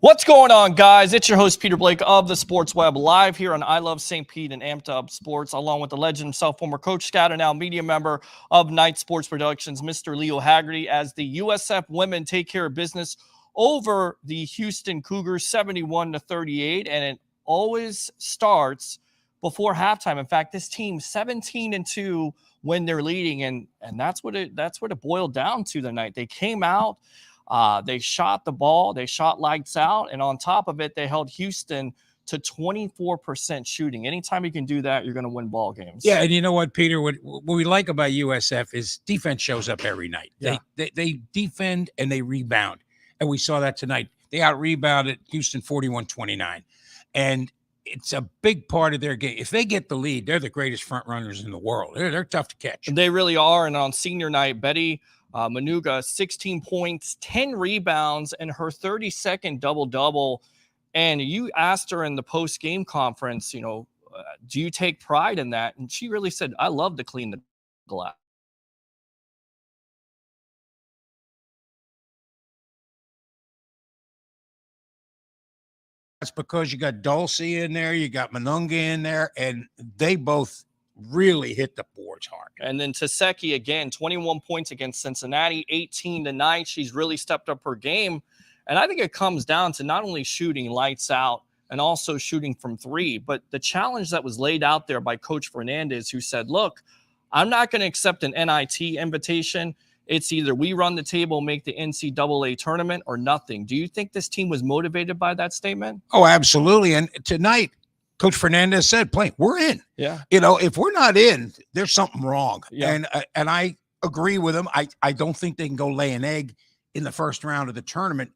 What's going on, guys? It's your host, Peter Blake of the Sports Web, live here on I Love St. Pete and Amped Up Sports, along with the legend himself, former coach, scout, and now media member of Night Sports Productions, Mr. Leo Haggerty, as the USF women take care of business over the Houston Cougars 71-38, and it always starts before halftime. In fact, this team 17-2 when they're leading, and that's what it boiled down to tonight. They came out. They shot the ball, they shot lights out, and on top of it, they held Houston to 24% shooting. Anytime you can do that, you're going to win ball games. Yeah, and you know what, Peter? What we like about USF is defense shows up every night. Yeah. They defend and they rebound, and we saw that tonight. They out-rebounded Houston 41-29, and it's a big part of their game. If they get the lead, they're the greatest front runners in the world. They're tough to catch. They really are, and on senior night, Betty Manuga, 16 points, 10 rebounds, and her 32nd double-double. And you asked her in the post-game conference, do you take pride in that? And she really said, I love to clean the glass. That's because you got Dulcie in there, you got Manunga in there, and they both really hit the boards hard. And then Taseki, again, 21 points against Cincinnati, 18 tonight. She's really stepped up her game. And I think it comes down to not only shooting lights out and also shooting from three, but the challenge that was laid out there by Coach Fernandez, who said, look, I'm not going to accept an NIT invitation. It's either we run the table, make the NCAA tournament, or nothing. Do you think this team was motivated by that statement? Oh, absolutely. And tonight, Coach Fernandez said, we're in. Yeah. If we're not in, there's something wrong. Yeah. And I agree with him. I don't think they can go lay an egg in the first round of the tournament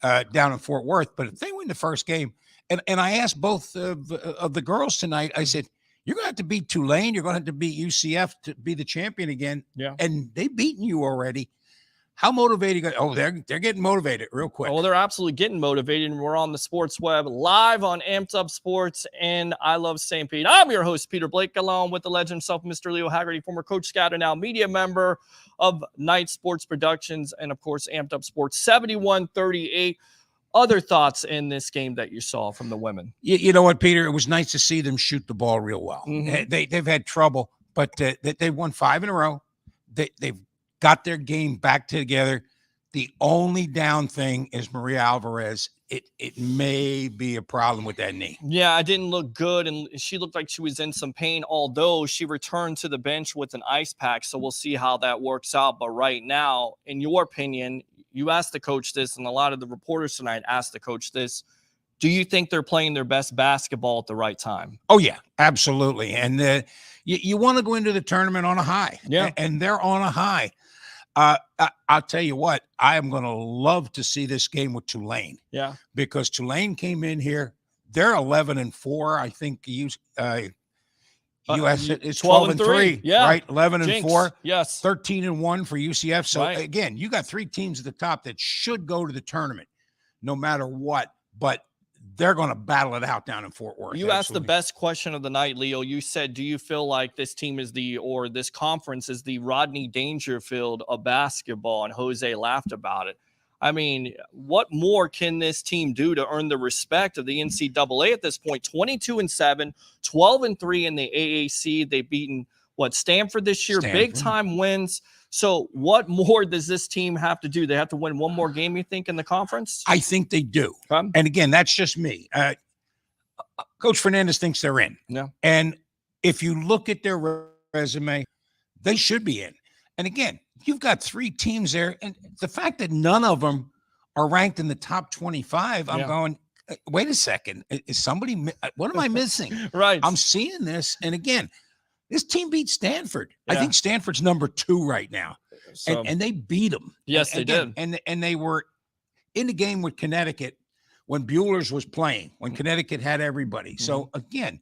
down in Fort Worth. But if they win the first game, and I asked both of the girls tonight, I said, you're going to have to beat Tulane. You're going to have to beat UCF to be the champion again. Yeah. And they've beaten you already. How motivated? Oh, they're getting motivated real quick. Well, they're absolutely getting motivated, and we're on the Sports Web live on Amped Up Sports and I Love St. Pete. I'm your host, Peter Blake, along with the legend himself, Mr. Leo Haggerty, former coach, scout, and now media member of Night Sports Productions and, of course, Amped Up Sports 71-38. Other thoughts in this game that you saw from the women? You know what, Peter? It was nice to see them shoot the ball real well. Mm-hmm. They've had trouble, but they won 5 in a row. They've got their game back together. The only down thing is Maria Alvarez. It may be a problem with that knee. Yeah, it didn't look good, and she looked like she was in some pain, although she returned to the bench with an ice pack, so we'll see how that works out. But right now, in your opinion, you asked the coach this, and a lot of the reporters tonight asked the coach this. Do you think they're playing their best basketball at the right time? Oh, yeah, absolutely. And you want to go into the tournament on a high. Yeah. And they're on a high. I'll tell you what, I am going to love to see this game with Tulane. Yeah. Because Tulane came in here. They're 11-4. I think US is 12-3. Yeah. Right. 11-4. Yes. 13-1 for UCF. So right. Again, you got 3 teams at the top that should go to the tournament no matter what, but they're going to battle it out down in Fort Worth. You asked the best question of the night, Leo. You said, do you feel like this team is this conference is the Rodney Dangerfield of basketball? And Jose laughed about it. I mean, what more can this team do to earn the respect of the NCAA at this point? 22-7, 12-3 in the AAC. They've beaten Stanford this year, big time wins. So what more does this team have to do? They have to win one more game, you think, in the conference? I think they do. Okay. And again, that's just me. Coach Fernandez thinks they're in. Yeah. And if you look at their resume, they should be in. And again, you've got 3 teams there. And the fact that none of them are ranked in the top 25, I'm going, wait a second. Is somebody, what am I missing? Right. I'm seeing this. And again, this team beat Stanford. Yeah. I think Stanford's number 2 right now. So, and they beat them. Yes, they did. And they were in the game with Connecticut when Bueller's was playing, when Connecticut had everybody. Mm-hmm. So, again,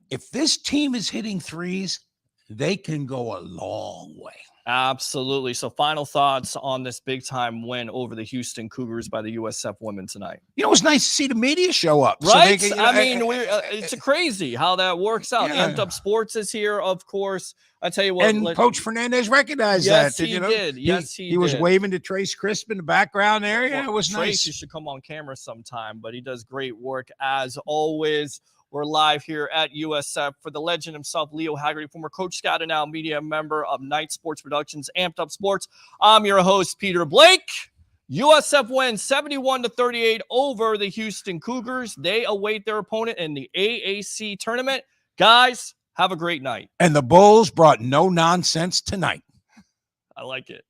if this team is hitting threes, they can go a long way. Absolutely. So final thoughts on this big time win over the Houston Cougars by the USF women tonight. You know, it was nice to see the media show up. Right? So they, I mean, it's crazy how that works out. Yeah. Amped Up Sports is here, of course. I tell you what. And Coach Fernandez recognized yes, that. He did. Yes, he did. He was waving to Trace Crisp in the background there. Yeah, it was Trace, nice. you should come on camera sometime, but he does great work as always. We're live here at USF for the legend himself, Leo Haggerty, former Coach Scout and now media member of Night Sports Productions, Amped Up Sports. I'm your host, Peter Blake. USF wins 71-38 over the Houston Cougars. They await their opponent in the AAC tournament. Guys, have a great night. And the Bulls brought no nonsense tonight. I like it.